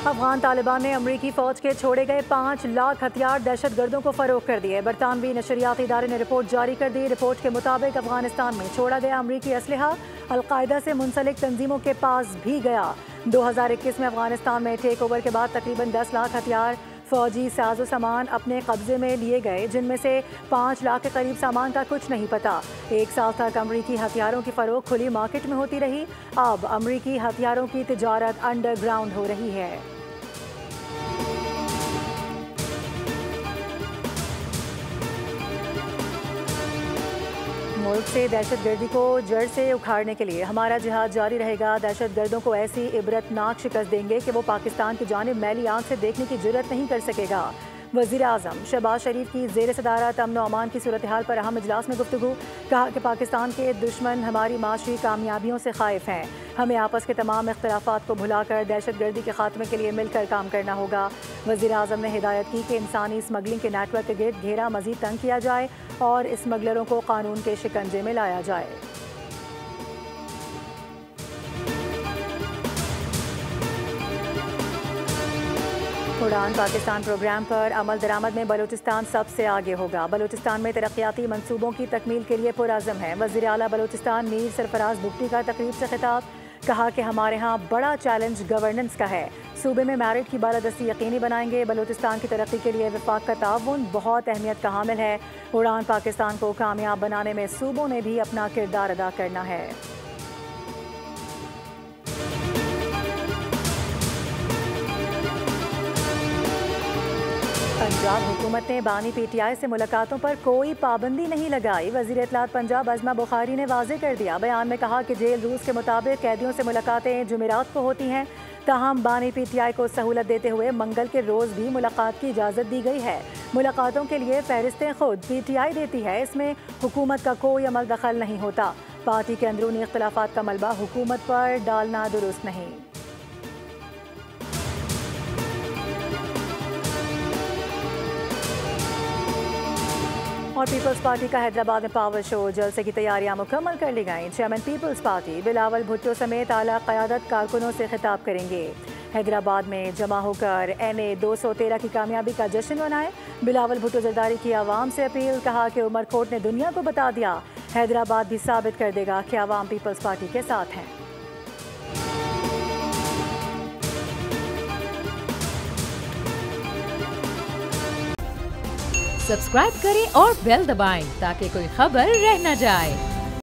अफगान तालिबान ने अमरीकी फ़ौज के छोड़े गए 5 लाख हथियार दहशत गर्दों को फ़रोख्त कर दिए। बरतानवी नशरियाती इदारे ने रिपोर्ट जारी कर दी। रिपोर्ट के मुताबिक अफगानिस्तान में छोड़ा गया अमरीकी असलहा अलकायदा से मुंसलिक तंजीमों के पास भी गया। 2021 में अफगानिस्तान में टेक ओवर के बाद तकरीबन 10 लाख हथियार फौजी साजो सामान अपने कब्जे में लिए गए, जिनमें से 5 लाख के करीब सामान का कुछ नहीं पता। 1 साल तक अमरीकी हथियारों की फरोख्त खुली मार्केट में होती रही। अब अमरीकी हथियारों की तिजारत अंडरग्राउंड हो रही है। मुल्क से दहशतगर्दी को जड़ से उखाड़ने के लिए हमारा जिहाद जारी रहेगा। दहशतगर्दों को ऐसी इबरतनाक शिकस्त देंगे कि वो पाकिस्तान की जानिब मैली आंख से देखने की जुर्रत नहीं कर सकेगा। वज़ीर आज़म शहबाज शरीफ की ज़ेर सदारत अमन व अमान की सूरत हाल पर अहम इजलास में गुफ्तगू। कहा कि पाकिस्तान के दुश्मन हमारी माशी कामयाबियों से खाइफ हैं। हमें आपस के तमाम इख्तलाफात को भुलाकर दहशतगर्दी के खात्मे के लिए मिलकर काम करना होगा। वज़ीर आज़म ने हिदायत की कि इंसानी स्मगलिंग के नेटवर्क के गिर्द घेरा मज़ीद तंग किया जाए और स्मगलरों को कानून के शिकंजे में लाया जाए। उड़ान पाकिस्तान प्रोग्राम पर अमल दरामद में बलूचिस्तान सबसे आगे होगा। बलूचिस्तान में तरक्याती मंसूबों की तकमील के लिए पुरअज़म है। वज़ीर आला बलूचिस्तान मीर सरफराज भुट्टी का तकरीब से खिताब। कहा कि हमारे यहाँ बड़ा चैलेंज गवर्नेंस का है। सूबे में मैरिट की बालादस्ती यकीनी बनाएंगे। बलूचिस्तान की तरक्की के लिए वफाक का ताउन बहुत अहमियत का हामिल है। उड़ान पाकिस्तान को कामयाब बनाने में सूबों ने भी अपना किरदार अदा करना है। पंजाब हुकूमत ने बानी पीटीआई से मुलाकातों पर कोई पाबंदी नहीं लगाई। वज़ीर इत्तलात पंजाब अज़मा बुखारी ने वाज़ेह कर दिया। बयान में कहा कि जेल रूल्स के मुताबिक कैदियों से मुलाकातें जुमेरात को होती हैं। ताहम बानी पीटीआई को सहूलत देते हुए मंगल के रोज़ भी मुलाकात की इजाज़त दी गई है। मुलाकातों के लिए फहरिस्तें खुद पीटीआई देती है। इसमें हुकूमत का कोई अमल दखल नहीं होता। पार्टी के अंदरूनी इख्तलाफात का मलबा हुकूमत पर डालना दुरुस्त नहीं। और पीपल्स पार्टी का हैदराबाद में पावर शो, जलसे की तैयारियां मुकम्मल कर ली गईं। चेयरमैन पीपल्स पार्टी बिलावल भुट्टो समेत आला क़यादत कारकुनों से खिताब करेंगे। हैदराबाद में जमा होकर NA 213 की कामयाबी का जश्न मनाएं। बिलावल भुट्टो जरदारी की आवाम से अपील। कहा कि उमरकोट ने दुनिया को बता दिया, हैदराबाद भी साबित कर देगा कि आवाम पीपल्स पार्टी के साथ हैं। सब्सक्राइब करें और बेल दबाएं ताकि कोई खबर रह न जाए।